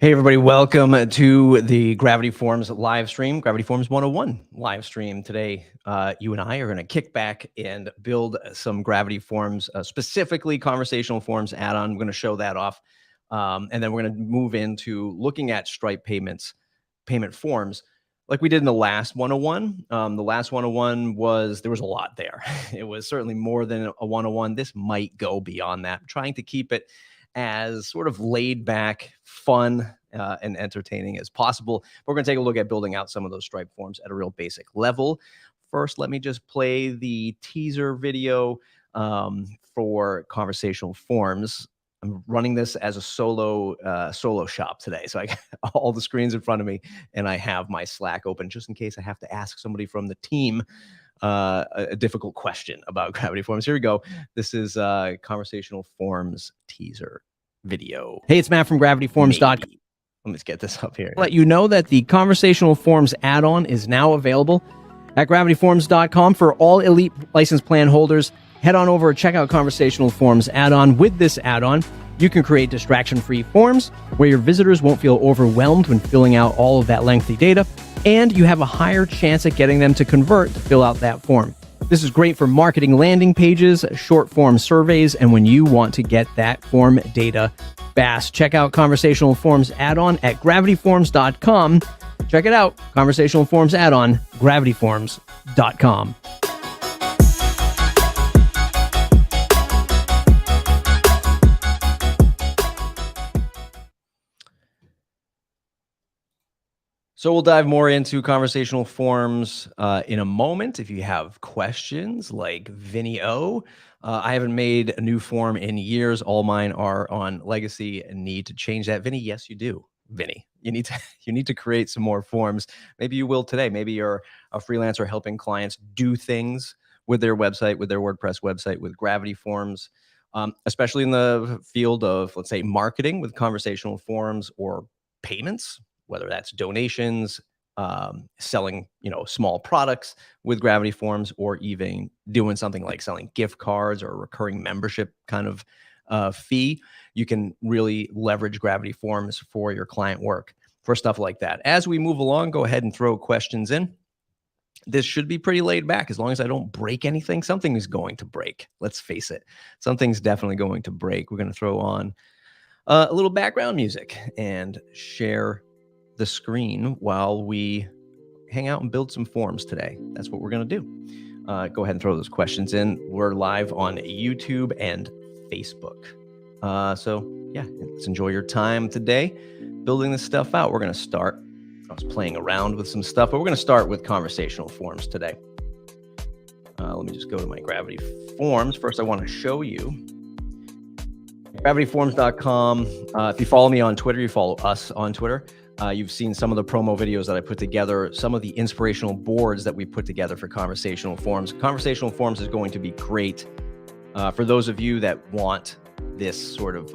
Hey, everybody. Welcome to the Gravity Forms live stream, Gravity Forms 101 live stream. Today, you and I are going to kick back and build some Gravity Forms, specifically Conversational Forms add-on. I'm going to show that off. And then we're going to move into looking at Stripe payment forms like we did in the last 101. The last 101 there was a lot there. It was certainly more than a 101. This might go beyond that. I'm trying to keep it as sort of laid back, fun, and entertaining as possible. We're going to take a look at building out some of those Stripe forms at a real basic level. First, let me just play the teaser video for Conversational Forms. I'm running this as a solo shop today. So I got all the screens in front of me, and I have my Slack open just in case I have to ask somebody from the team a difficult question about Gravity Forms. Here we go. This is Conversational Forms teaser video. Hey, it's Matt from gravityforms.com. Let me just get this up here. Let you know that the Conversational Forms add-on is now available at gravityforms.com for all elite license plan holders. Head on over and check out Conversational Forms add-on. With this add-on, you can create distraction-free forms where your visitors won't feel overwhelmed when filling out all of that lengthy data, and you have a higher chance at getting them to convert to fill out that form. This is great for marketing landing pages, short form surveys, and when you want to get that form data fast. Check out Conversational Forms add-on at gravityforms.com. Check it out, Conversational Forms add-on, gravityforms.com. So we'll dive more into Conversational Forms in a moment. If you have questions like Vinny O, I haven't made a new form in years. All mine are on legacy and need to change that. Vinny, yes, you do. Vinny, you need to create some more forms. Maybe you will today. Maybe you're a freelancer helping clients do things with their website, with their WordPress website, with Gravity Forms, especially in the field of, let's say, marketing with Conversational Forms, or payments, whether that's donations, selling, small products with Gravity Forms, or even doing something like selling gift cards or a recurring membership kind of fee. You can really leverage Gravity Forms for your client work for stuff like that. As we move along, go ahead and throw questions in. This should be pretty laid back. As long as I don't break anything, something is going to break. Let's face it. Something's definitely going to break. We're going to throw on a little background music and share the screen while we hang out and build some forms today. That's what we're going to do. Go ahead and throw those questions in. We're live on YouTube and Facebook. So yeah, let's enjoy your time today building this stuff out. We're going to start. I was playing around with some stuff, but we're going to start with Conversational Forms today. Let me just go to my Gravity Forms. First, I want to show you gravityforms.com. If you follow me on Twitter, you follow us on Twitter. You've seen some of the promo videos that I put together, some of the inspirational boards that we put together for Conversational Forms. Conversational Forms is going to be great for those of you that want this sort of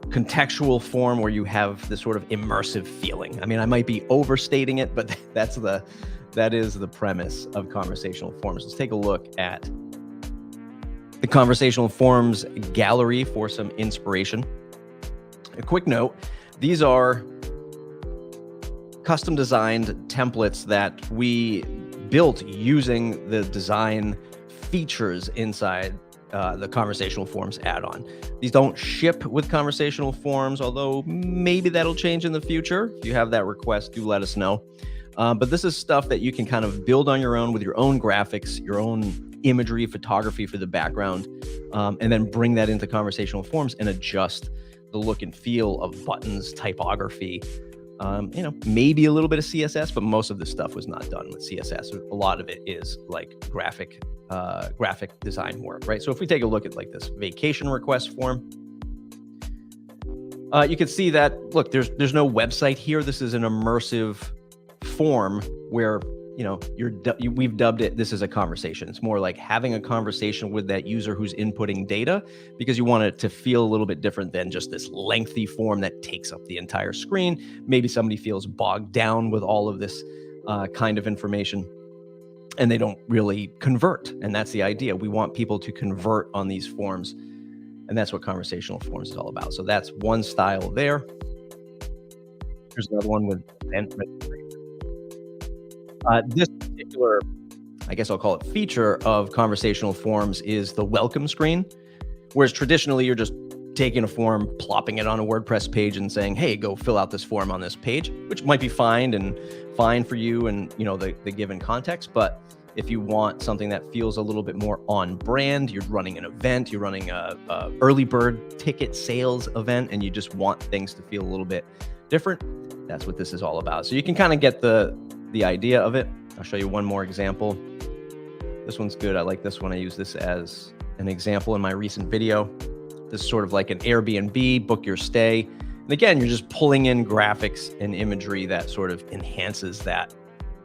contextual form where you have this sort of immersive feeling. I mean, I might be overstating it, but that is the premise of Conversational Forms. Let's take a look at the Conversational Forms gallery for some inspiration. A quick note, these are custom designed templates that we built using the design features inside the Conversational Forms add-on. These don't ship with Conversational Forms, although maybe that'll change in the future. If you have that request, do let us know. But this is stuff that you can kind of build on your own with your own graphics, your own imagery, photography for the background, and then bring that into Conversational Forms and adjust the look and feel of buttons, typography, maybe a little bit of CSS, but most of this stuff was not done with CSS. A lot of it is like graphic design work, right? So if we take a look at like this vacation request form, you can see that, look, there's no website here. This is an immersive form where, we've dubbed it, this is a conversation. It's more like having a conversation with that user who's inputting data, because you want it to feel a little bit different than just this lengthy form that takes up the entire screen. Maybe somebody feels bogged down with all of this kind of information and they don't really convert. And that's the idea. We want people to convert on these forms. And that's what Conversational Forms is all about. So that's one style there. Here's another one with event registration. This particular, I guess I'll call it, feature of conversational forms is the welcome screen. Whereas traditionally, you're just taking a form, plopping it on a WordPress page and saying, hey, go fill out this form on this page, which might be fine for you and the given context. But if you want something that feels a little bit more on brand, you're running an event, you're running a early bird ticket sales event, and you just want things to feel a little bit different, that's what this is all about. So you can kind of get the idea of it. I'll show you one more example. This one's good. I like this one. I use this as an example in my recent video. This is sort of like an Airbnb, book your stay. And again, you're just pulling in graphics and imagery that sort of enhances that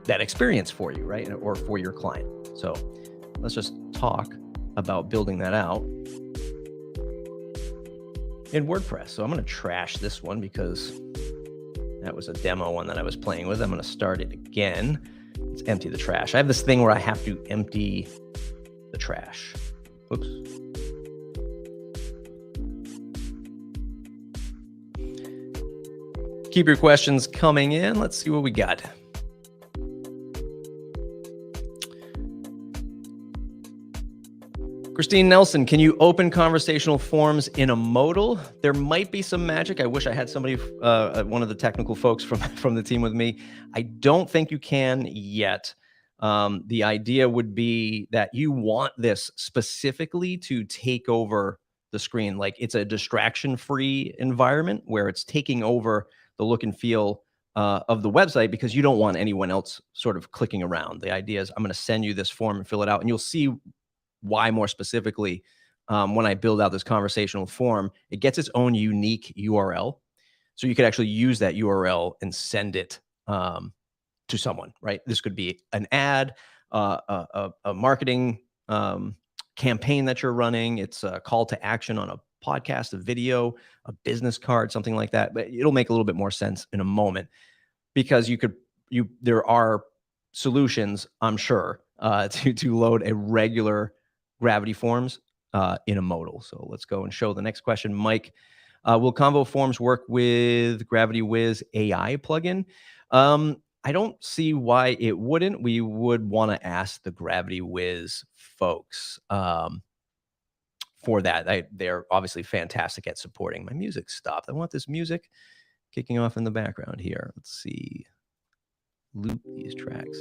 experience for you, right? Or for your client. So let's just talk about building that out in WordPress. So I'm going to trash this one because that was a demo one that I was playing with. I'm going to start it again. Let's empty the trash. I have this thing where I have to empty the trash. Oops. Keep your questions coming in. Let's see what we got. Christine Nelson, can you open conversational forms in a modal? There might be some magic. I wish I had somebody, one of the technical folks from the team with me. I don't think you can yet. The idea would be that you want this specifically to take over the screen. Like it's a distraction-free environment where it's taking over the look and feel of the website because you don't want anyone else sort of clicking around. The idea is I'm going to send you this form and fill it out, and you'll see why more specifically when I build out this conversational form. It gets its own unique URL. So you could actually use that URL and send it to someone, right? This could be an ad, a marketing campaign that you're running. It's a call to action on a podcast, a video, a business card, something like that. But it'll make a little bit more sense in a moment because there are solutions, I'm sure, to load a regular Gravity Forms in a modal. So let's go and show the next question. Mike, will Convo Forms work with Gravity Wiz AI plugin? I don't see why it wouldn't. We would want to ask the Gravity Wiz folks for that. They're obviously fantastic at supporting. My music stopped. I want this music kicking off in the background here. Let's see. Loop these tracks.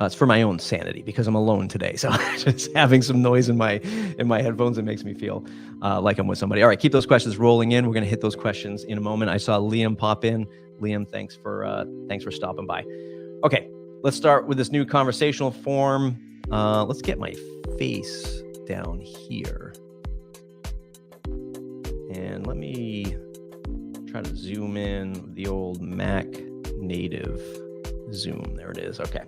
It's for my own sanity because I'm alone today. So just having some noise in my headphones, it makes me feel like I'm with somebody. All right, keep those questions rolling in. We're going to hit those questions in a moment. I saw Liam pop in. Liam, thanks for stopping by. Okay, let's start with this new conversational form. Let's get my face down here. And let me try to zoom in with the old Mac native zoom. There it is. Okay.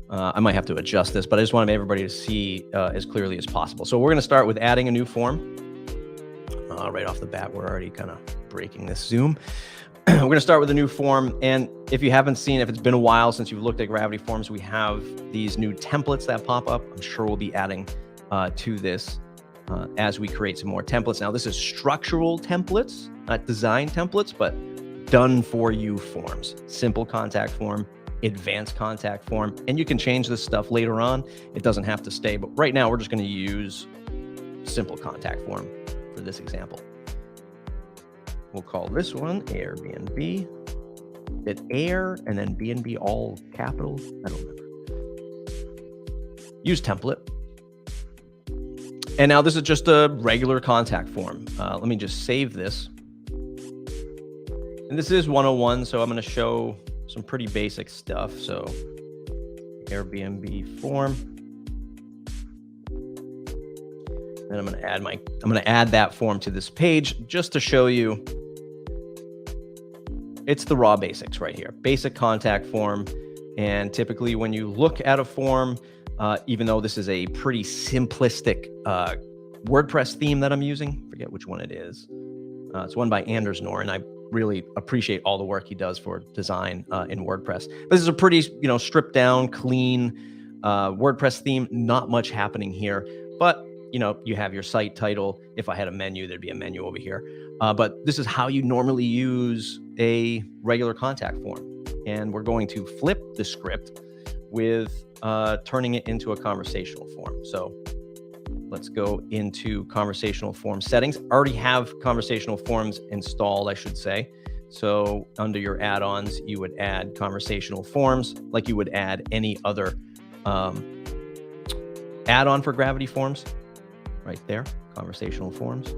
I might have to adjust this, but I just wanted everybody to see as clearly as possible. So we're going to start with adding a new form. Right off the bat, we're already kind of breaking this zoom. We're going to start with a new form. And if you haven't seen, if it's been a while since you've looked at Gravity Forms, we have these new templates that pop up. I'm sure we'll be adding to this as we create some more templates. Now, this is structural templates, not design templates, but done for you forms. Simple contact form, advanced contact form, and you can change this stuff later on. It doesn't have to stay, but right now we're just going to use simple contact form for this example. We'll call this one Airbnb. It's Air and then B&B all capitals. I don't remember. Use template. And now this is just a regular contact form. Let me just save this. And this is 101, so I'm going to show some pretty basic stuff. So Airbnb form. And I'm going to add that form to this page just to show you it's the raw basics right here. Basic contact form. And typically when you look at a form, even though this is a pretty simplistic WordPress theme that I'm using, forget which one it is. It's one by Anders Nor, and I really appreciate all the work he does for design in WordPress. But this is a pretty, stripped down, clean WordPress theme. Not much happening here, but you have your site title. If I had a menu, there'd be a menu over here. But this is how you normally use a regular contact form. And we're going to flip the script with turning it into a conversational form. So let's go into conversational form settings. I already have conversational forms installed, I should say. So under your add-ons, you would add conversational forms like you would add any other add-on for Gravity Forms. Right there, conversational forms.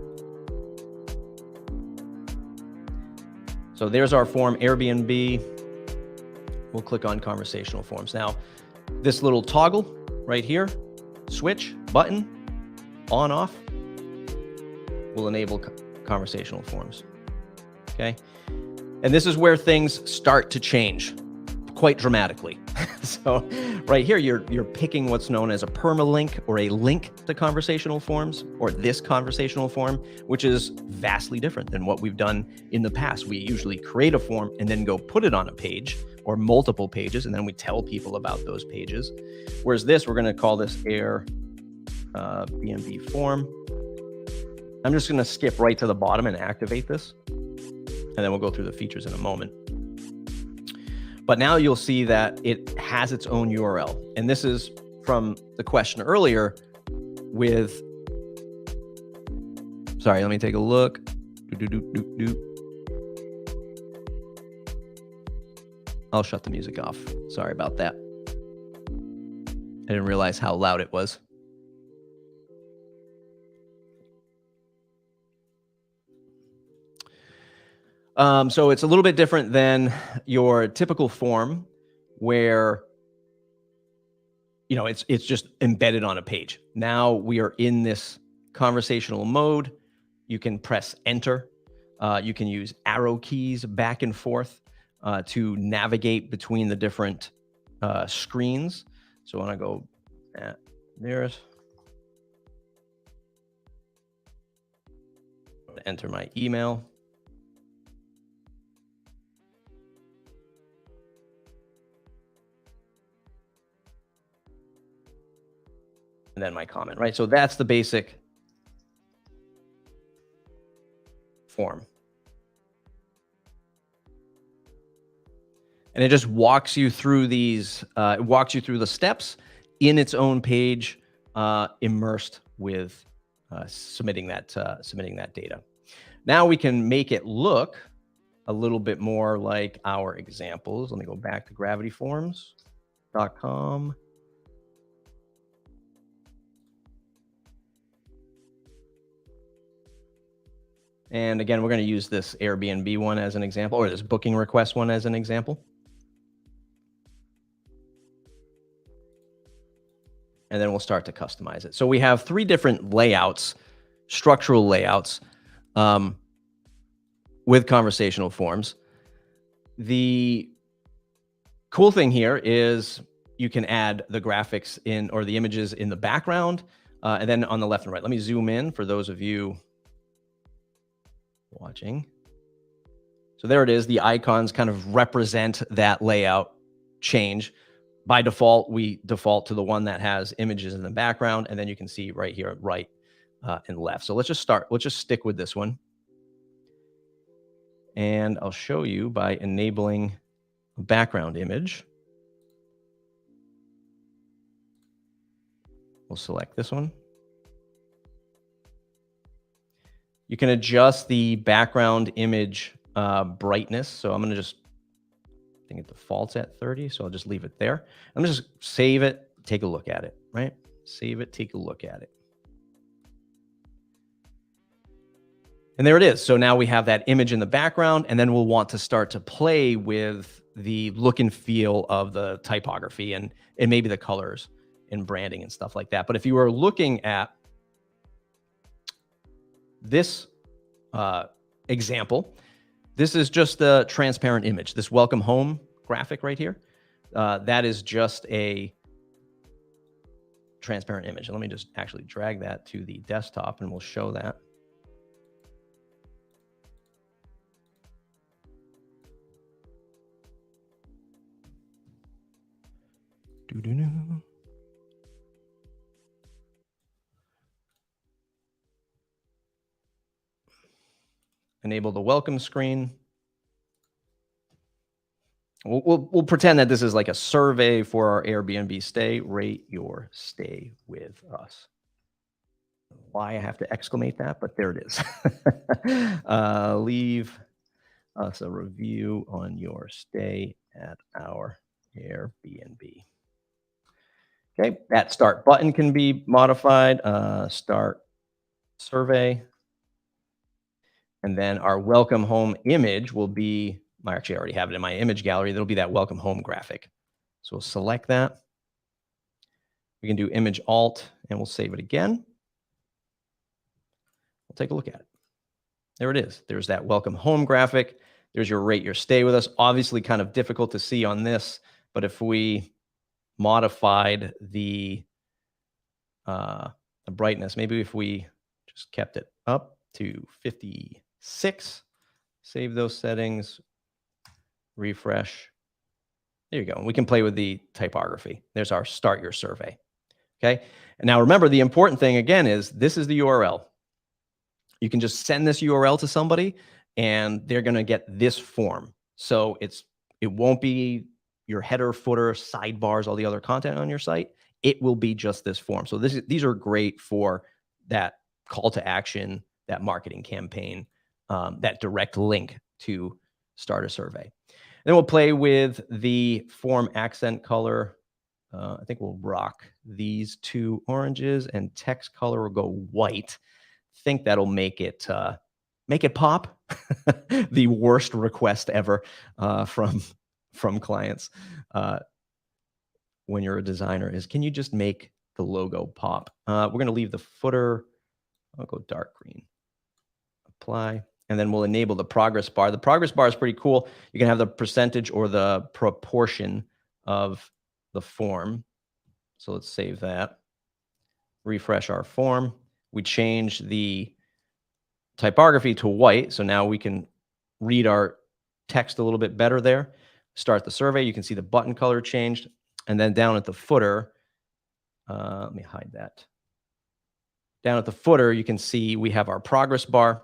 So there's our form, Airbnb. We'll click on conversational forms. Now, this little toggle right here, switch button, on, off, will enable conversational forms. Okay. And this is where things start to change quite dramatically. So right here, you're picking what's known as a permalink or a link to conversational forms, or this conversational form, which is vastly different than what we've done in the past. We usually create a form and then go put it on a page or multiple pages, and then we tell people about those pages. Whereas this, we're going to call this Airbnb form. I'm just going to skip right to the bottom and activate this, and then we'll go through the features in a moment. But now you'll see that it has its own URL. And this is from the question earlier with, sorry, let me take a look. I'll shut the music off. Sorry about that. I didn't realize how loud it was. So it's a little bit different than your typical form where, it's just embedded on a page. Now we are in this conversational mode. You can press enter. You can use arrow keys back and forth to navigate between the different screens. So when I go there's enter my email. And then my comment, right? So that's the basic form. And it just walks you through these, it walks you through the steps in its own page, immersed with submitting that data. Now we can make it look a little bit more like our examples. Let me go back to gravityforms.com. And again, we're going to use this Airbnb one as an example, or this booking request one as an example. And then we'll start to customize it. So we have 3 different layouts, structural layouts with conversational forms. The cool thing here is you can add the graphics in, or the images in the background, and then on the left and right. Let me zoom in for those of you watching. So there it is. The icons kind of represent that layout change. By default, we default to the one that has images in the background, and then you can see right here, right and left. So let's just start. Let's just stick with this one. And I'll show you by enabling a background image. We'll select this one. You can adjust the background image brightness. So I'm going to just, I think it defaults at 30. So I'll just leave it there. I'm going to just save it, take a look at it, right? Save it, take a look at it. And there it is. So now we have that image in the background, and then we'll want to start to play with the look and feel of the typography and maybe the colors and branding and stuff like that. But if you were looking at this example, this is just a transparent image. This welcome home graphic right here, that is just a transparent image. And let me just actually drag that to the desktop and we'll show that. enable the welcome screen. We'll pretend that this is like a survey for our Airbnb stay. Rate your stay with us. Why I have to exclamate that, but there it is. Leave us a review on your stay at our Airbnb. Okay, that start button can be modified. Start survey. And then our welcome home image will be, I actually already have it in my image gallery. That'll be that welcome home graphic. So we'll select that. We can do image alt and we'll save it again. We'll take a look at it. There it is. There's that welcome home graphic. There's your rate your stay with us. Obviously kind of difficult to see on this, but if we modified the brightness, maybe if we just kept it up to 56, save those settings, refresh. There you go. And we can play with the typography. There's our start your survey. Okay. And now remember, the important thing again is this is the URL. You can just send this URL to somebody and they're going to get this form. So it won't be your header, footer, sidebars, all the other content on your site. It will be just this form. So these are great for that call to action, that marketing campaign, that direct link to start a survey. Then we'll play with the form accent color. I think we'll rock these two oranges and text color will go white. Think that'll make it pop. The worst request ever from clients when you're a designer is, can you just make the logo pop? We're going to leave the footer. I'll go dark green. Apply. And then we'll enable the progress bar. The progress bar is pretty cool. You can have the percentage or the proportion of the form. So let's save that. Refresh our form. We change the typography to white. So now we can read our text a little bit better there. Start the survey. You can see the button color changed. And then down at the footer, let me hide that. Down at the footer, you can see we have our progress bar.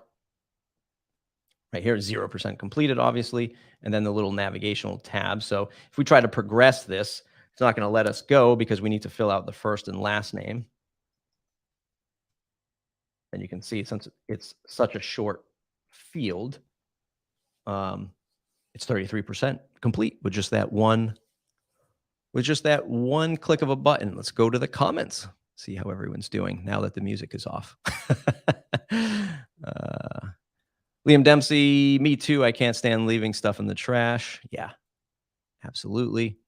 Right here, 0% completed, obviously, and then the little navigational tab. So if we try to progress this, it's not going to let us go because we need to fill out the first and last name. And you can see since it's such a short field, it's 33% complete with just that one click of a button. Let's go to the comments, see how everyone's doing now that the music is off. Liam Dempsey, me too. I can't stand leaving stuff in the trash. Yeah, absolutely.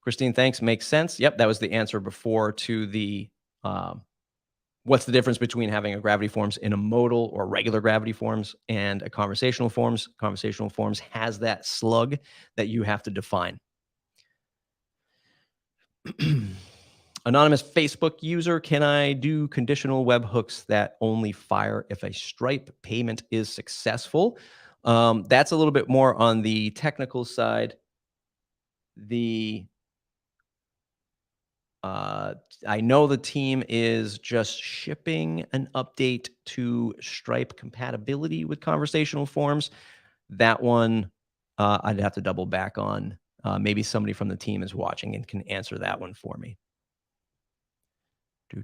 Christine, thanks. Makes sense. Yep, that was the answer before to the what's the difference between having a Gravity Forms in a modal or regular Gravity Forms and a Conversational Forms. Conversational Forms has that slug that you have to define. Anonymous Facebook user, can I do conditional webhooks that only fire if a Stripe payment is successful? That's a little bit more on the technical side. I know the team is just shipping an update to Stripe compatibility with Conversational Forms. That one I'd have to double back on. Maybe somebody from the team is watching and can answer that one for me. All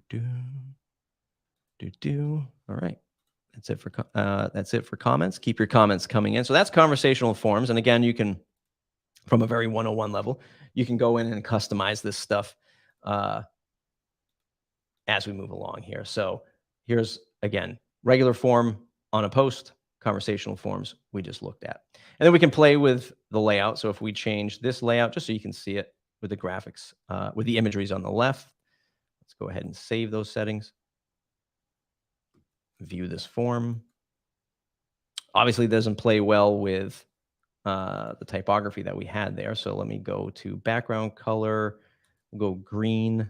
right. That's it for comments. Keep your comments coming in. So that's Conversational Forms. And again, you can, from a very 101 level, you can go in and customize this stuff as we move along here. So here's, again, regular form on a post, Conversational Forms we just looked at. And then we can play with the layout. So if we change this layout, just so you can see it with the graphics, with the imageries on the left, let's go ahead and save those settings. View this form. Obviously, it doesn't play well with the typography that we had there. So let me go to background color. We'll go green. I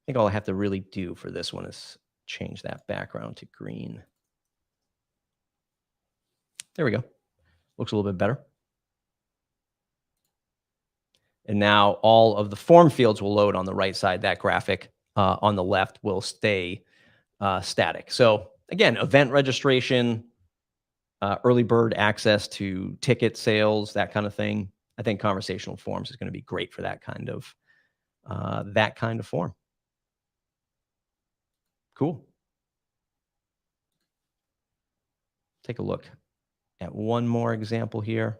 think all I have to really do for this one is change that background to green. There we go. Looks a little bit better. And now all of the form fields will load on the right side. That graphic on the left will stay static. So again, event registration, early bird access to ticket sales, that kind of thing. I think Conversational Forms is going to be great for that kind of form. Cool. Take a look at one more example here.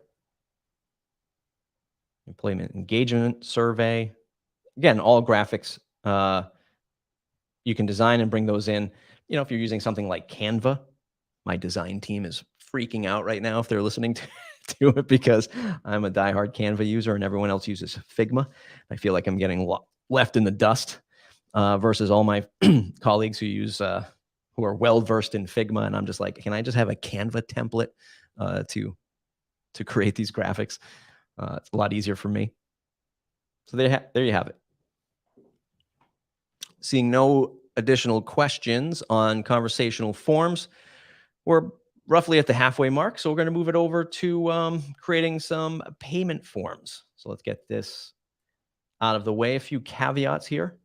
Employment engagement survey. Again, all graphics. You can design and bring those in. You know, if you're using something like Canva, my design team is freaking out right now if they're listening to it, because I'm a diehard Canva user and everyone else uses Figma. I feel like I'm getting left in the dust versus all my colleagues who are well versed in Figma, and I'm just like, can I just have a Canva template to create these graphics? It's a lot easier for me. So there you have it. Seeing no additional questions on Conversational Forms, we're roughly at the halfway mark. So we're going to move it over to creating some payment forms. So let's get this out of the way. A few caveats here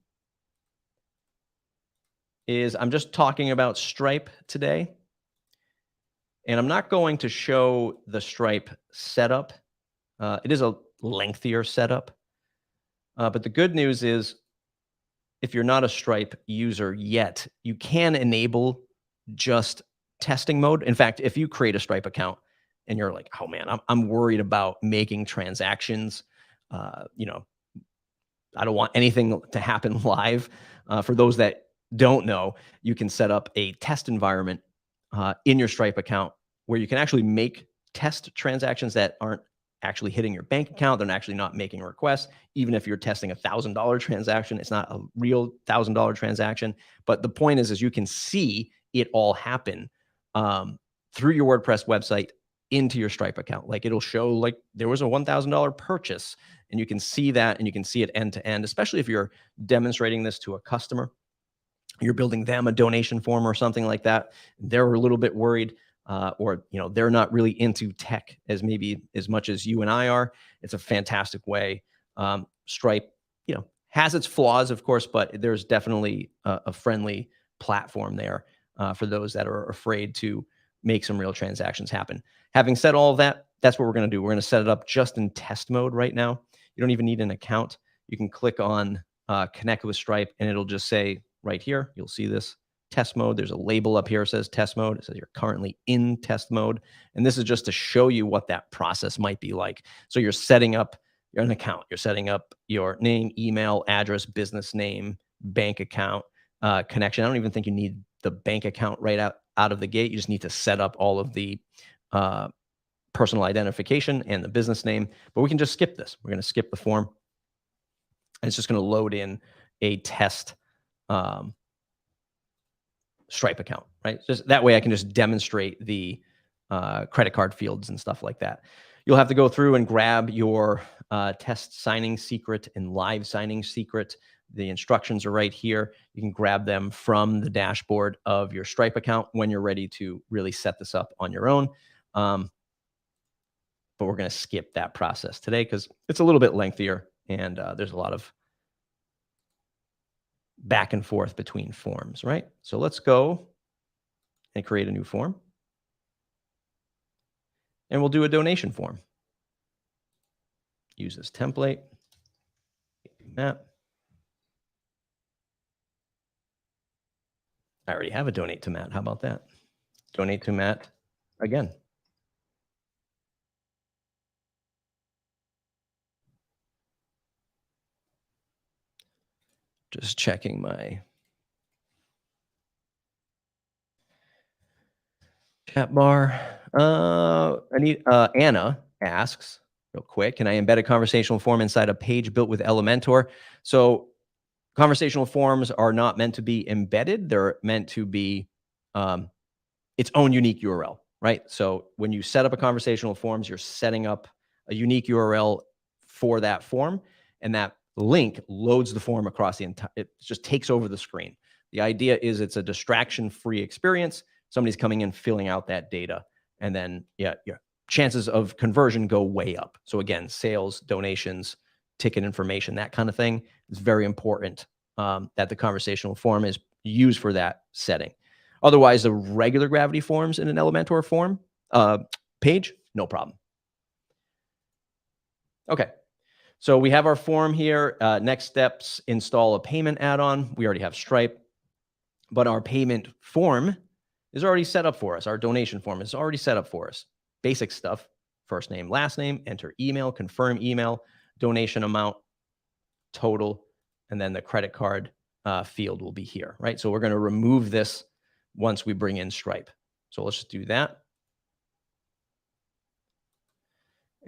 is I'm just talking about Stripe today. And I'm not going to show the Stripe setup. It is a lengthier setup. But the good news is, if you're not a Stripe user yet, you can enable just testing mode. In fact, if you create a Stripe account and you're like, oh man, I'm worried about making transactions, you know, I don't want anything to happen live. For those that don't know, you can set up a test environment in your Stripe account where you can actually make test transactions that aren't actually hitting your bank account. They're actually not making requests. Even if you're testing $1,000 transaction, it's not a real $1,000 transaction. But the point is you can see it all happen through your WordPress website into your Stripe account. Like, it'll show like there was a $1,000 purchase, and you can see that, and you can see it end to end, especially if you're demonstrating this to a customer. You're building them a donation form or something like that. They're a little bit worried. Or, you know, they're not really into tech as much as you and I are. It's a fantastic way. Stripe, you know, has its flaws, of course, but there's definitely a friendly platform there for those that are afraid to make some real transactions happen. Having said all of that, that's what we're going to do. We're going to set it up just in test mode right now. You don't even need an account. You can click on connect with Stripe, and it'll just say right here, you'll see this test mode. There's a label up here that says test mode. It says you're currently in test mode. And this is just to show you what that process might be like. So you're setting up an account. You're setting up your name, email, address, business name, bank account, connection. I don't even think you need the bank account right out of the gate. You just need to set up all of the personal identification and the business name. But we can just skip this. We're going to skip the form. And it's just going to load in a test Stripe account, right? Just that way I can just demonstrate the credit card fields and stuff like that. You'll have to go through and grab your test signing secret and live signing secret. The instructions are right here. You can grab them from the dashboard of your Stripe account when you're ready to really set this up on your own. But we're going to skip that process today because it's a little bit lengthier, and there's a lot of back and forth between forms, right? So let's go and create a new form. And we'll do a donation form. Use this template. Matt. I already have a donate to Matt. How about that? Donate to Matt again. Just checking my chat bar. Anna asks real quick, can I embed a conversational form inside a page built with Elementor? So conversational forms are not meant to be embedded. They're meant to be its own unique URL, right? So when you set up a conversational forms, you're setting up a unique URL for that form, and that link loads the form across the entire, it just takes over the screen. The idea is it's a distraction-free experience. Somebody's coming in, filling out that data, and then your chances of conversion go way up. So again, sales, donations, ticket information, that kind of thing. It's very important that the conversational form is used for that setting. Otherwise, the regular Gravity Forms in an Elementor form page, no problem. Okay, so we have our form here. Next steps, install a payment add-on. We already have Stripe, but our payment form is already set up for us. Our donation form is already set up for us. Basic stuff, first name, last name, enter email, confirm email, donation amount, total, and then the credit card field will be here, right? So we're going to remove this once we bring in Stripe. So let's just do that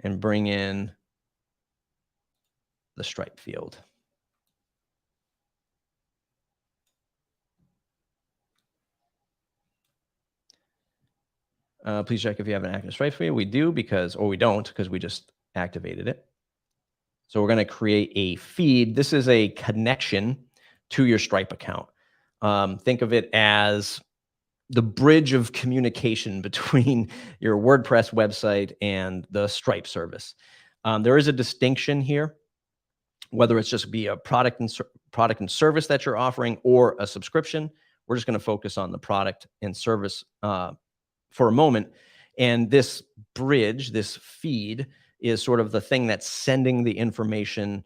and bring in the Stripe field. Please check if you have an active Stripe field. We do or we don't because we just activated it. So we're going to create a feed. This is a connection to your Stripe account. Think of it as the bridge of communication between your WordPress website and the Stripe service. There is a distinction here, whether it's just be a product and service that you're offering or a subscription. We're just going to focus on the product and service for a moment. And this bridge, this feed, is sort of the thing that's sending the information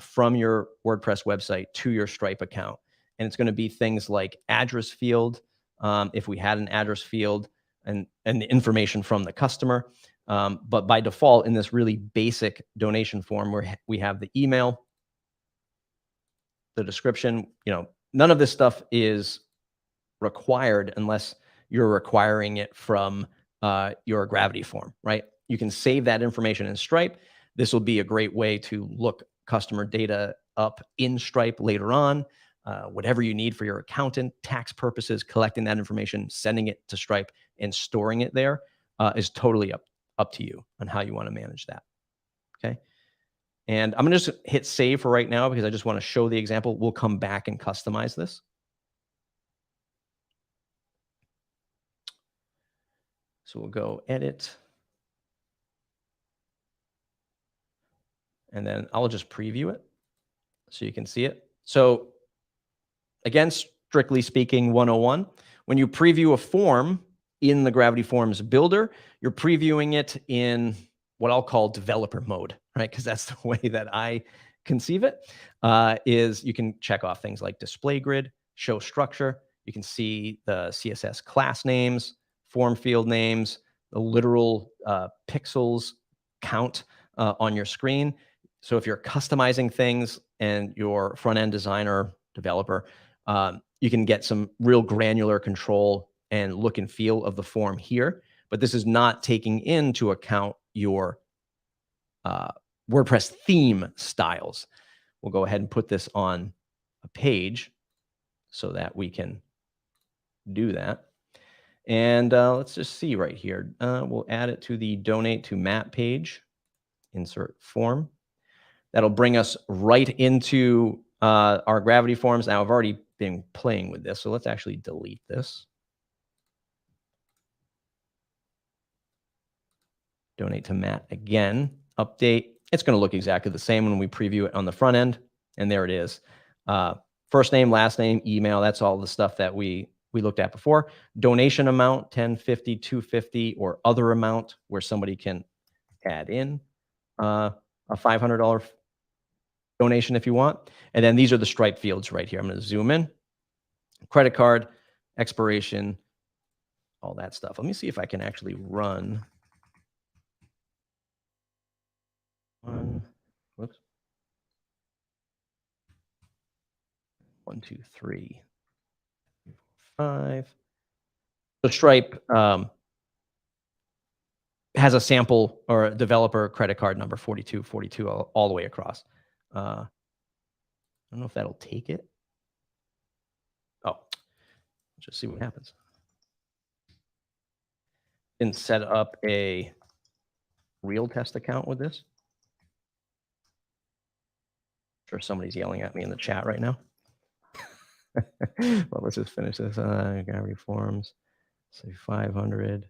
from your WordPress website to your Stripe account. And it's going to be things like address field, if we had an address field, and the information from the customer. But by default, in this really basic donation form, where we have the email, the description, none of this stuff is required unless you're requiring it from your Gravity form, right? You can save that information in Stripe. This will be a great way to look customer data up in Stripe later on. Whatever you need for your accountant, tax purposes, collecting that information, sending it to Stripe and storing it there is totally up to you on how you want to manage that. Okay. And I'm going to just hit save for right now because I just want to show the example. We'll come back and customize this. So we'll go edit. And then I'll just preview it so you can see it. So again, strictly speaking, 101, when you preview a form in the Gravity Forms builder, you're previewing it in what I'll call developer mode, right? Because that's the way that I conceive it, is you can check off things like display grid, show structure. You can see the CSS class names, form field names, the literal pixels count on your screen. So if you're customizing things and your front-end designer, developer, you can get some real granular control and look and feel of the form here. But this is not taking into account your WordPress theme styles. We'll go ahead and put this on a page so that we can do that. And let's just see right here. We'll add it to the donate to Matt page, insert form. That'll bring us right into our Gravity Forms. Now, I've already been playing with this, so let's actually delete this. Donate to Matt again, update. It's going to look exactly the same when we preview it on the front end. And there it is. First name, last name, email. That's all the stuff that we looked at before. Donation amount, 1050, 250, or other amount where somebody can add in a $500 donation if you want. And then these are the Stripe fields right here. I'm going to zoom in. Credit card, expiration, all that stuff. Let me see if I can actually run one. Whoops. 1, 2, 3, 5. So Stripe has a sample or a developer credit card number 4242 all the way across. I don't know if that'll take it. Oh, let's just see what happens. And set up a real test account with this. I'm sure somebody's yelling at me in the chat right now. Well, let's just finish this. Gravity Forms, say 500,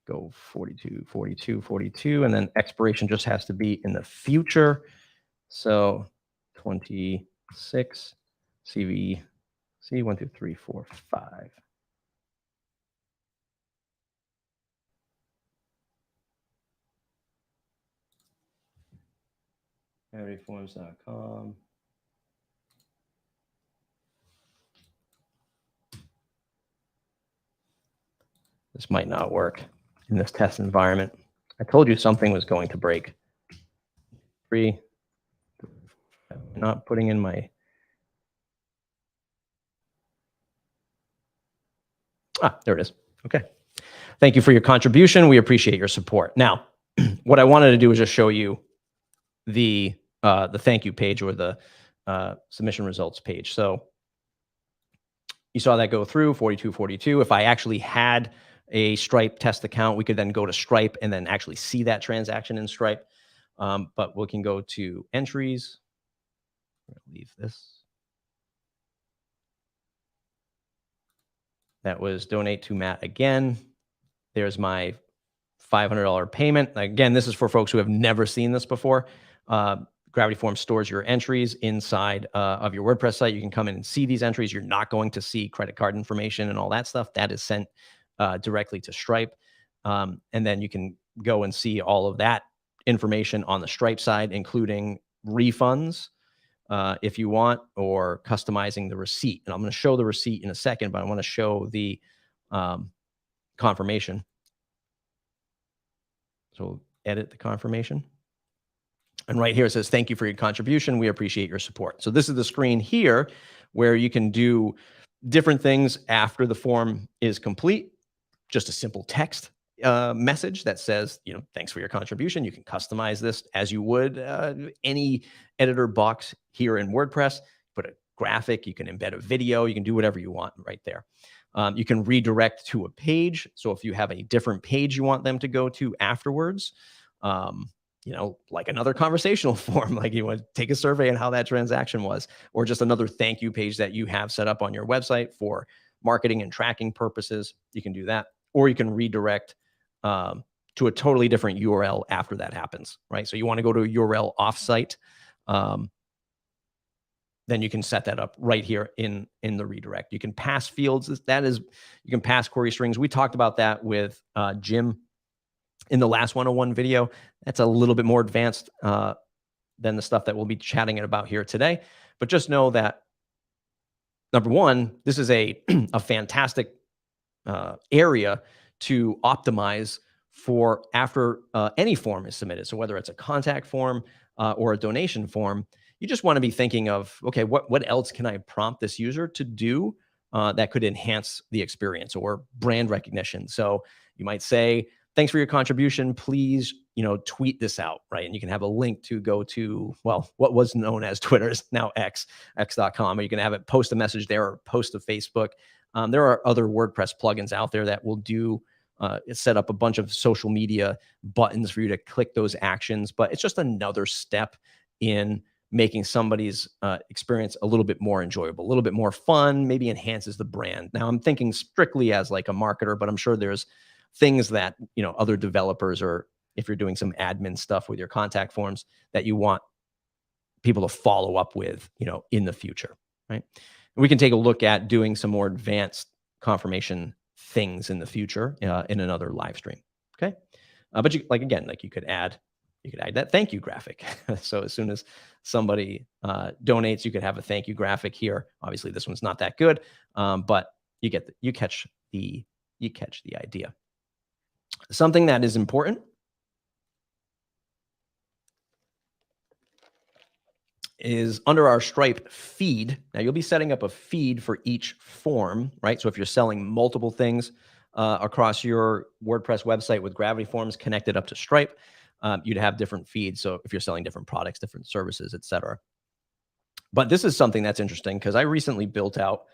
go 42, 42, 42, and then expiration just has to be in the future. So 26, CVC 1, 2, 3, 4, 5. gravityforms.com. This might not work in this test environment. I told you something was going to break. I'm not putting in my... there it is. Okay. Thank you for your contribution. We appreciate your support. Now, what I wanted to do is just show you the thank you page, or the submission results page. So you saw that go through 4242. If I actually had a Stripe test account, we could then go to Stripe and then actually see that transaction in Stripe. But we can go to entries. I'm going to leave this. That was donate to Matt again. There's my $500 payment. Again, this is for folks who have never seen this before. Gravity Forms stores your entries inside of your WordPress site. You can come in and see these entries. You're not going to see credit card information and all that stuff. That is sent directly to Stripe. And then you can go and see all of that information on the Stripe side, including refunds if you want, or customizing the receipt. And I'm going to show the receipt in a second, but I want to show the confirmation. So edit the confirmation. And right here it says, thank you for your contribution. We appreciate your support. So this is the screen here where you can do different things after the form is complete. Just a simple text message that says, thanks for your contribution. You can customize this as you would any editor box here in WordPress. Put a graphic, you can embed a video, you can do whatever you want right there. You can redirect to a page. So if you have a different page you want them to go to afterwards, like another conversational form, like you want to take a survey on how that transaction was, or just another thank you page that you have set up on your website for marketing and tracking purposes, you can do that. Or you can redirect to a totally different URL after that happens, right? So you want to go to a URL offsite, then you can set that up right here in the redirect. You can pass fields. You can pass query strings. We talked about that with Jim in the last 101 video. That's a little bit more advanced than the stuff that we'll be chatting about here today. But just know that, number one, this is a fantastic area to optimize for after any form is submitted. So whether it's a contact form or a donation form, you just want to be thinking of, okay, what else can I prompt this user to do that could enhance the experience, or brand recognition. So you might say, thanks for your contribution. Please, tweet this out, right? And you can have a link to go to, well, what was known as Twitter is now x.com, or you can have it post a message there or post to Facebook. There are other WordPress plugins out there that will do set up a bunch of social media buttons for you to click those actions, but it's just another step in making somebody's experience a little bit more enjoyable, a little bit more fun, maybe enhances the brand. Now, I'm thinking strictly as like a marketer, but I'm sure there's things that, other developers, or if you're doing some admin stuff with your contact forms, that you want people to follow up with, in the future, right? And we can take a look at doing some more advanced confirmation things in the future in another live stream, okay? But you could add that thank you graphic. So as soon as somebody donates, you could have a thank you graphic here. Obviously, this one's not that good, but you catch the idea. Something that is important is under our Stripe feed. Now you'll be setting up a feed for each form, right? So if you're selling multiple things across your WordPress website with Gravity Forms connected up to Stripe, you'd have different feeds. So if you're selling different products, different services, etc. But this is something that's interesting because I recently built out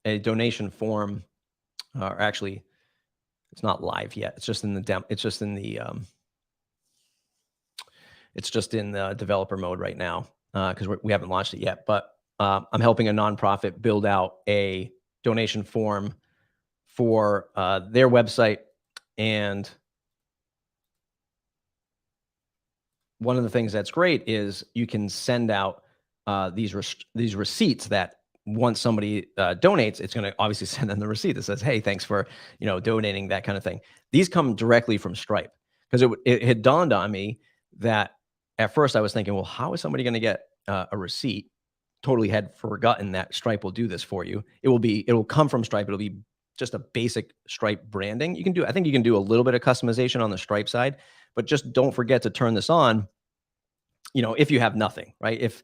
a donation form, or actually, it's not live yet. It's just in the it's just in the developer mode right now because we haven't launched it yet. But I'm helping a nonprofit build out a donation form for their website, and one of the things that's great is you can send out these receipts that once somebody donates, it's going to obviously send them the receipt that says, "Hey, thanks for donating," that kind of thing. These come directly from Stripe because it had dawned on me that at first I was thinking, well, how is somebody going to get a receipt? Totally had forgotten that Stripe will do this for you. It'll come from Stripe. It'll be just a basic Stripe branding. I think you can do a little bit of customization on the Stripe side, but just don't forget to turn this on. If you have nothing, right? If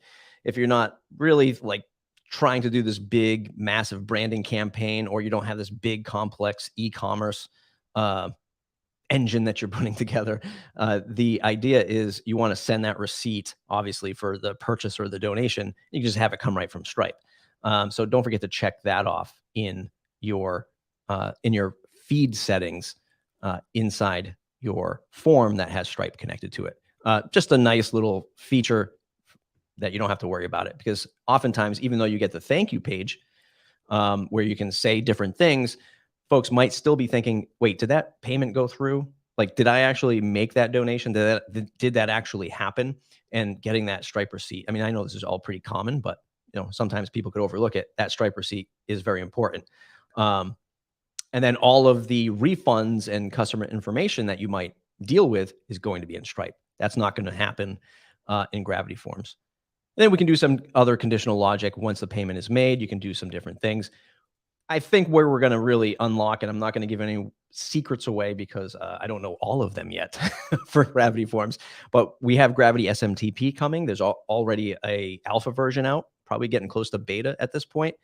you're not really like trying to do this big, massive branding campaign, or you don't have this big, complex e-commerce uh, engine that you're putting together, the idea is you want to send that receipt, obviously, for the purchase or the donation. You can just have it come right from Stripe. So don't forget to check that off in your feed settings inside your form that has Stripe connected to it. Just a nice little feature that you don't have to worry about it, because oftentimes, even though you get the thank you page where you can say different things, folks might still be thinking, wait, did that payment go through? Like, did I actually make that donation? Did that actually happen? And getting that Stripe receipt. I mean, I know this is all pretty common, but sometimes people could overlook it. That Stripe receipt is very important. And then all of the refunds and customer information that you might deal with is going to be in Stripe. That's not going to happen in Gravity Forms. And then we can do some other conditional logic. Once the payment is made, you can do some different things. I think where we're going to really unlock, and I'm not going to give any secrets away because I don't know all of them yet for Gravity Forms, but we have Gravity SMTP coming. There's already a alpha version out, probably getting close to beta at this point,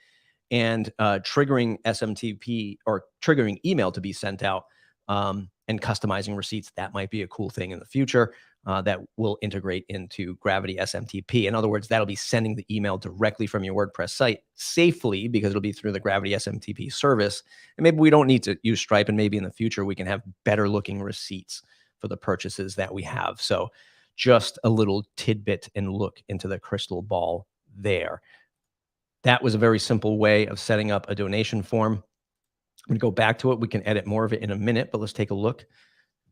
and triggering SMTP or triggering email to be sent out and customizing receipts. That might be a cool thing in the future that will integrate into Gravity SMTP. In other words, that'll be sending the email directly from your WordPress site safely, because it'll be through the Gravity SMTP service. And maybe we don't need to use Stripe, and maybe in the future we can have better looking receipts for the purchases that we have. So just a little tidbit and look into the crystal ball there. That was a very simple way of setting up a donation form. I'm going to go back to it. We can edit more of it in a minute, but let's take a look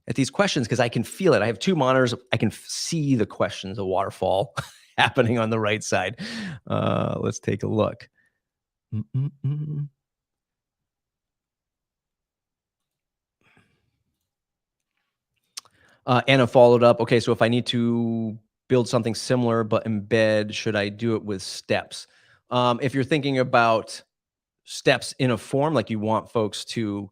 at these questions, because I can feel it. I have two monitors. I can see the questions, the waterfall happening on the right side. Let's take a look. Anna followed up. Okay, so if I need to build something similar but embed, should I do it with steps? If you're thinking about steps in a form, like you want folks to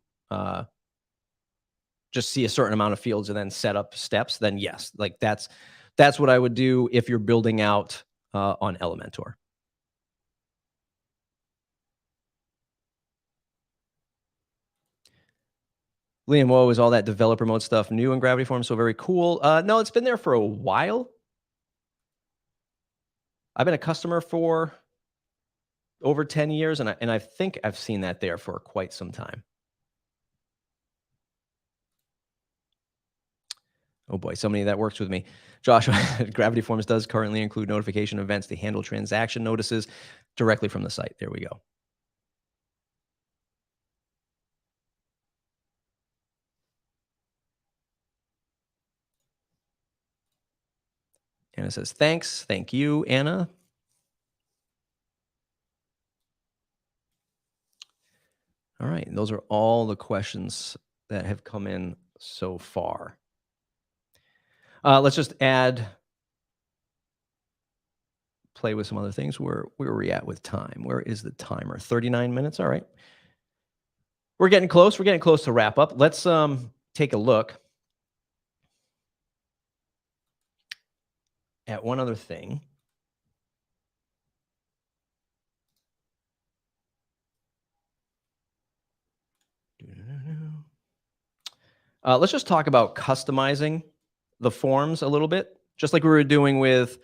just see a certain amount of fields and then set up steps, then yes, like that's what I would do if you're building out on Elementor. Liam, whoa, is all that developer mode stuff new in Gravity Forms? So very cool. No, it's been there for a while. I've been a customer for over 10 years, and I think I've seen that there for quite some time. Oh boy, somebody that works with me. Joshua, Gravity Forms does currently include notification events to handle transaction notices directly from the site. There we go. Anna says, thanks. Thank you, Anna. All right, and those are all the questions that have come in so far. Let's just play with some other things. Where are we at with time? Where is the timer? 39 minutes. All right. We're getting close. We're getting close to wrap up. Let's take a look at one other thing. Let's just talk about customizing the forms a little bit, just like we were doing with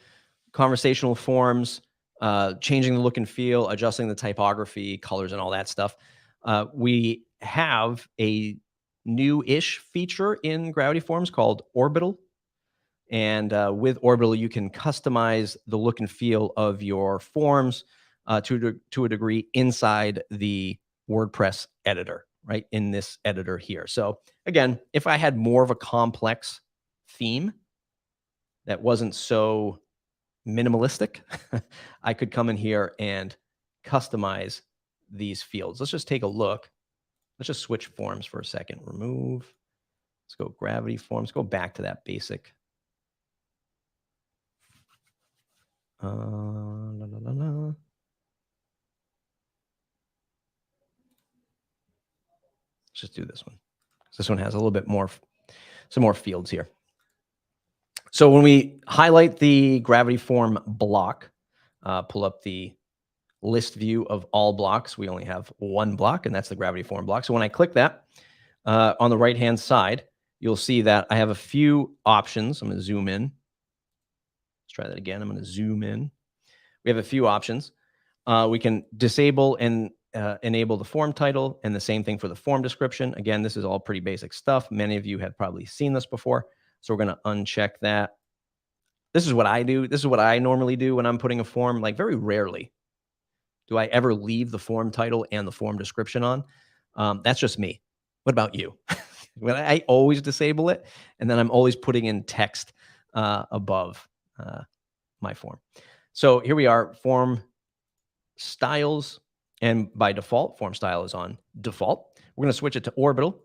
conversational forms, changing the look and feel, adjusting the typography, colors, and all that stuff. We have a new-ish feature in Gravity Forms called Orbital. And with Orbital, you can customize the look and feel of your forms to a degree inside the WordPress editor, right? In this editor here. So again, if I had more of a complex theme that wasn't so minimalistic, I could come in here and customize these fields. Let's just take a look. Let's just switch forms for a second. Remove. Let's go gravity forms. Go back to that basic. Let's just do this one. This one has a little bit more, some more fields here. So when we highlight the gravity form block, pull up the list view of all blocks, we only have one block, and that's the gravity form block. So when I click that on the right-hand side, you'll see that I have a few options. I'm going to zoom in. Let's try that again. I'm going to zoom in. We have a few options. We can disable and enable the form title, and the same thing for the form description. Again, this is all pretty basic stuff. Many of you had probably seen this before. So we're going to uncheck that. This is what I do. This is what I normally do when I'm putting a form. Like, very rarely do I ever leave the form title and the form description on. That's just me. What about you? When I always disable it, and then I'm always putting in text above my form. So here we are, form styles. And by default, form style is on default. We're going to switch it to orbital.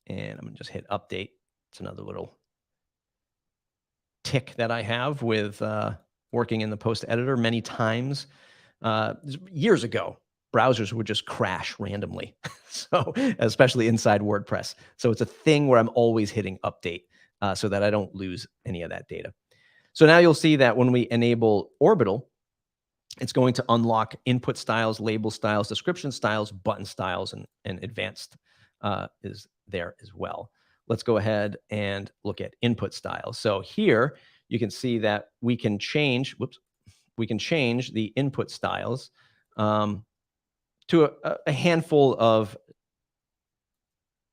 And I'm going to just hit update. It's another little tick that I have with working in the post editor many times. Years ago, browsers would just crash randomly. So especially inside WordPress. So it's a thing where I'm always hitting update so that I don't lose any of that data. So now you'll see that when we enable orbital, it's going to unlock input styles, label styles, description styles, button styles, and advanced is there as well. Let's go ahead and look at input styles. So here you can see that we can change, we can change the input styles to a handful of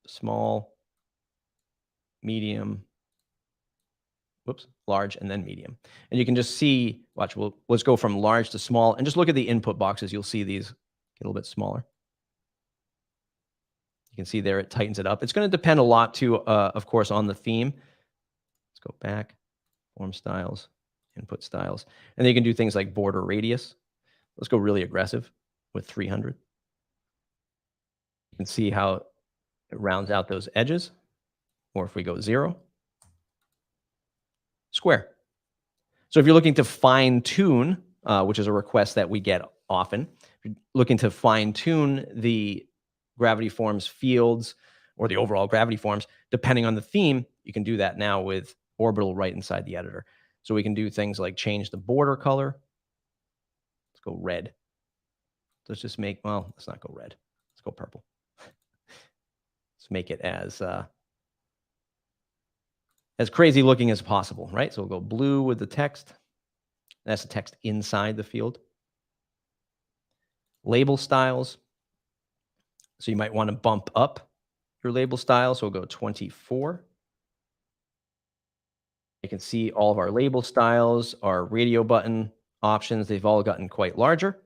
small, medium, large, and then medium. And you can just see, watch, let's go from large to small, and just look at the input boxes. You'll see these get a little bit smaller. You can see there it tightens it up. It's going to depend a lot too, of course, on the theme. Let's go back, form styles, input styles. And then you can do things like border radius. Let's go really aggressive with 300. You can see how it rounds out those edges. Or if we go 0, square. So if you're looking to fine tune, which is a request that we get often, if you're looking to fine tune the gravity forms fields or the overall gravity forms, depending on the theme, you can do that now with orbital right inside the editor. So we can do things like change the border color. Let's go red. Let's just make, well, let's not go red. Let's go purple. Let's make it as crazy looking as possible, right? So we'll go blue with the text. That's the text inside the field. Label styles. So you might want to bump up your label style. So we'll go 24. You can see all of our label styles, our radio button options. They've all gotten quite larger.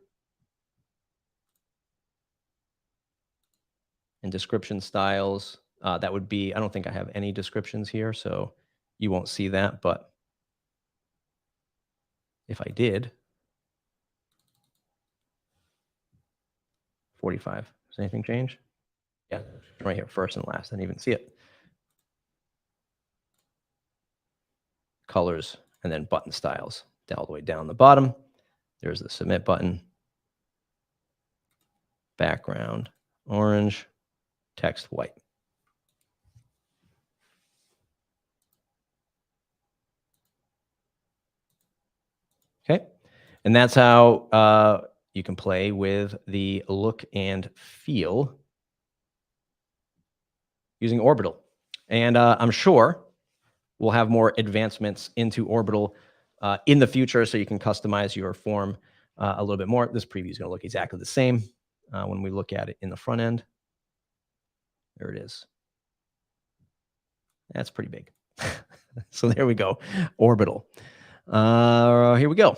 And description styles, that would be, I don't think I have any descriptions here, so you won't see that, but if I did, 45, does anything change? Yeah, right here, first and last, I didn't even see it. Colors, and then button styles, all the way down the bottom. There's the submit button. Background, orange, text, white. Okay, and that's how you can play with the look and feel using orbital. And I'm sure we'll have more advancements into orbital in the future, so you can customize your form a little bit more. This preview is going to look exactly the same when we look at it in the front end. There it is. That's pretty big. So there we go, orbital. Here we go.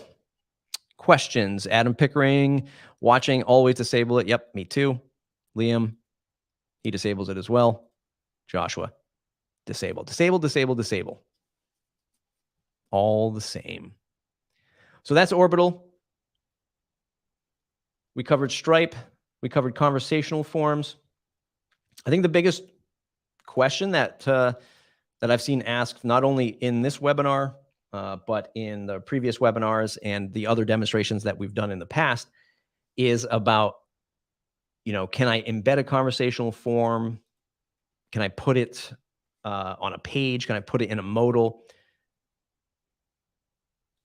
Questions. Adam Pickering, watching, always disable it. Yep, me too. Liam, he disables it as well. Joshua, disable, disable, disable, disable. All the same. So that's orbital. We covered Stripe. We covered conversational forms. I think the biggest question that that I've seen asked not only in this webinar, but in the previous webinars and the other demonstrations that we've done in the past is about, can I embed a conversational form? Can I put it on a page? Can I put it in a modal?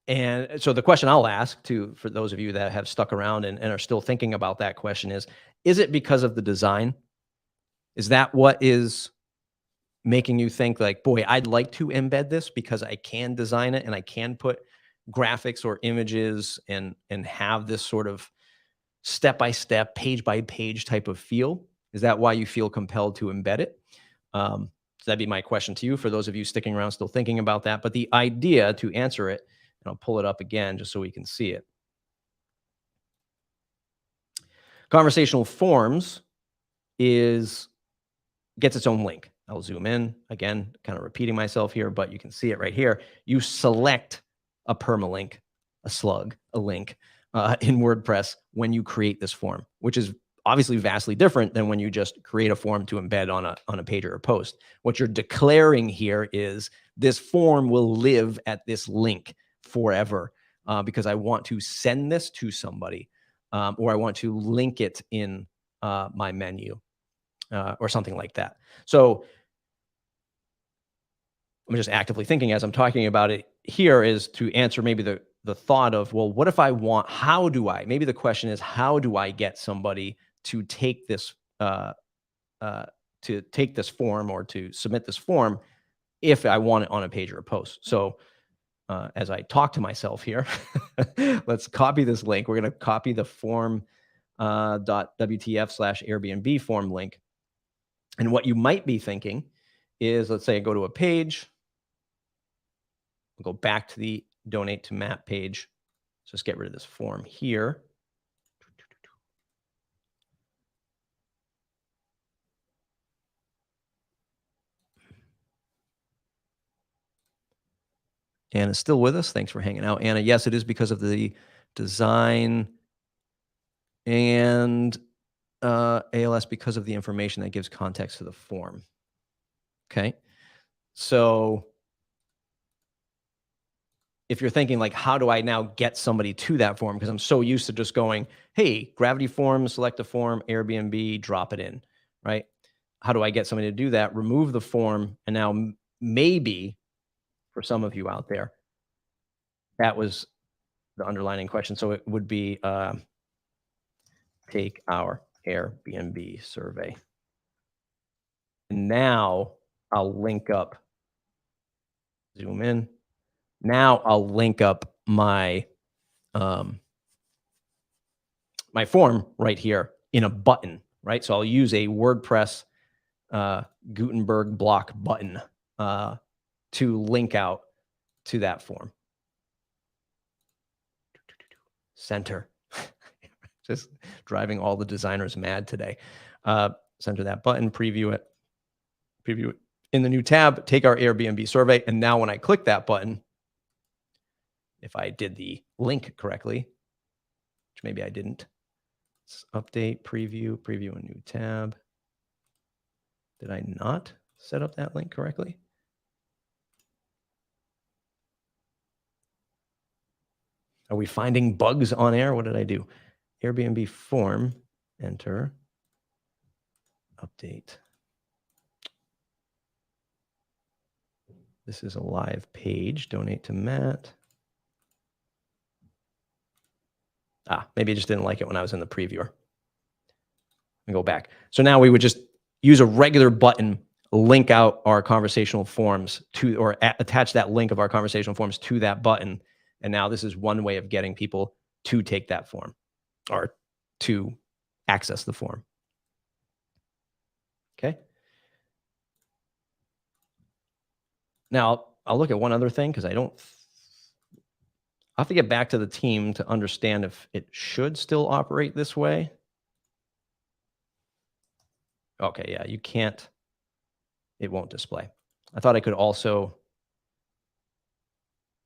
And so the question I'll ask for those of you that have stuck around and are still thinking about that question is it because of the design? Is that what is making you think like, boy, I'd like to embed this because I can design it and I can put graphics or images and have this sort of step-by-step, page-by-page type of feel? Is that why you feel compelled to embed it? So that'd be my question to you for those of you sticking around still thinking about that. But the idea to answer it, and I'll pull it up again just so we can see it. Conversational Forms gets its own link. I'll zoom in again, kind of repeating myself here, but you can see it right here. You select a permalink, a slug, a link in WordPress when you create this form, which is obviously vastly different than when you just create a form to embed on a page or a post. What you're declaring here is this form will live at this link forever because I want to send this to somebody or I want to link it in my menu or something like that. So I'm just actively thinking as I'm talking about it here is to answer maybe the thought of, well, what if I want, maybe the question is, how do I get somebody to take this form or to submit this form if I want it on a page or a post? So as I talk to myself here, let's copy this link. We're going to copy the form .wtf/Airbnb form link. And what you might be thinking is, let's say I go to a page. We'll go back to the donate to Matt page. Let's just get rid of this form here. Anna's still with us. Thanks for hanging out, Anna. Yes, it is because of the design and ALS because of the information that gives context to the form. Okay. So if you're thinking like, how do I now get somebody to that form? Because I'm so used to just going, hey, Gravity Forms, select a form, Airbnb, drop it in, right? How do I get somebody to do that? Remove the form. And now maybe for some of you out there, that was the underlining question. So it would be take our Airbnb survey. And now I'll link up, zoom in. Now I'll link up my my form right here in a button, right? So I'll use a WordPress Gutenberg block button to link out to that form. Center. Just driving all the designers mad today. Center that button, preview it in the new tab, take our Airbnb survey. And now when I click that button, if I did the link correctly, which maybe I didn't, let's update, preview a new tab. Did I not set up that link correctly? Are we finding bugs on air? What did I do? Airbnb form, enter, update. This is a live page, donate to Matt. Maybe I just didn't like it when I was in the previewer. And go back. So now we would just use a regular button, link out our conversational forms to, or attach that link of our conversational forms to that button. And now this is one way of getting people to take that form or to access the form. Okay. Now I'll look at one other thing because I'll have to get back to the team to understand if it should still operate this way. Okay, yeah, you can't, it won't display. I thought I could also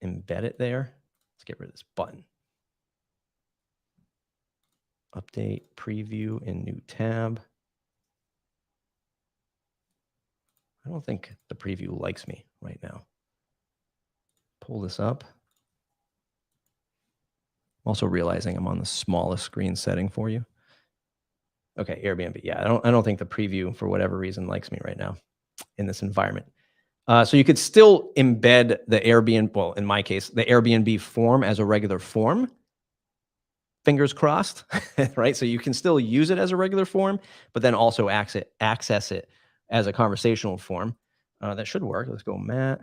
embed it there. Let's get rid of this button. Update preview in new tab. I don't think the preview likes me right now. Pull this up. I'm also realizing I'm on the smallest screen setting for you. Okay, Airbnb. Yeah, I don't think the preview, for whatever reason, likes me right now in this environment. So you could still embed the Airbnb, well, in my case, the Airbnb form as a regular form. Fingers crossed, right? So you can still use it as a regular form, but then also access it as a conversational form. That should work. Let's go, Matt.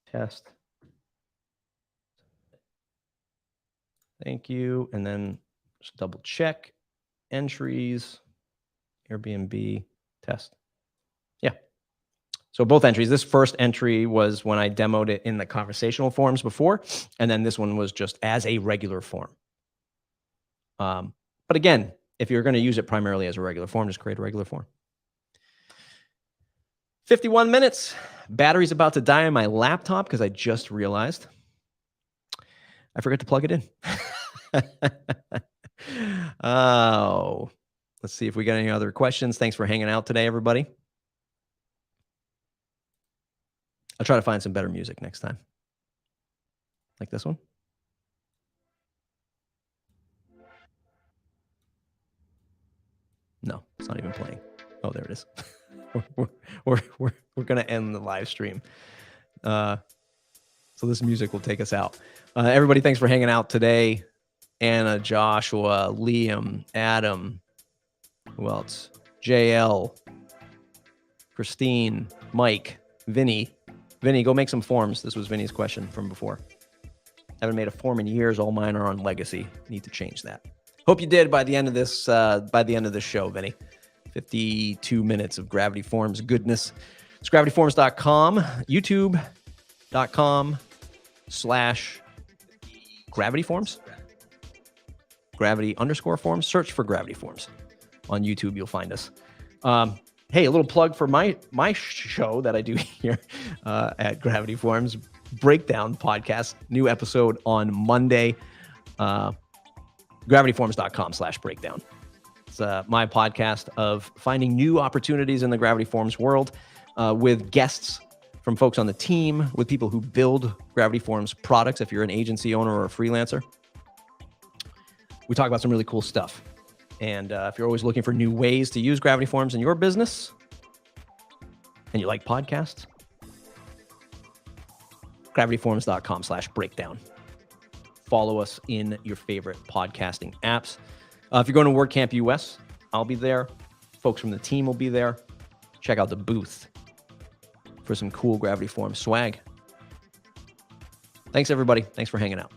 Test. Thank you. And then just double check. Entries, Airbnb, test. Yeah. So both entries. This first entry was when I demoed it in the conversational forms before, and then this one was just as a regular form. But again, if you're going to use it primarily as a regular form, just create a regular form. 51 minutes. Battery's about to die on my laptop because I just realized I forgot to plug it in. Oh, let's see if we got any other questions. Thanks for hanging out today, everybody. I'll try to find some better music next time. Like this one. No, it's not even playing. Oh, there it is. we're going to end the live stream. So this music will take us out. Everybody, thanks for hanging out today. Anna, Joshua, Liam, Adam, who else? JL, Christine, Mike, Vinny. Vinny, go make some forms. This was Vinny's question from before. Haven't made a form in years. All mine are on legacy. Need to change that. Hope you did by the end of this show, Vinny. 52 minutes of Gravity Forms goodness. It's gravityforms.com, youtube.com/Gravity Forms. Gravity_forms. Search for Gravity Forms. On YouTube, you'll find us. Hey, a little plug for my show that I do here at Gravity Forms, Breakdown Podcast. New episode on Monday. gravityforms.com/breakdown. It's my podcast of finding new opportunities in the Gravity Forms world with guests from folks on the team, with people who build Gravity Forms products. If you're an agency owner or a freelancer, we talk about some really cool stuff. And if you're always looking for new ways to use Gravity Forms in your business and you like podcasts, gravityforms.com/breakdown. Follow us in your favorite podcasting apps. If you're going to WordCamp US, I'll be there. Folks from the team will be there. Check out the booth for some cool Gravity Forms swag. Thanks, everybody. Thanks for hanging out.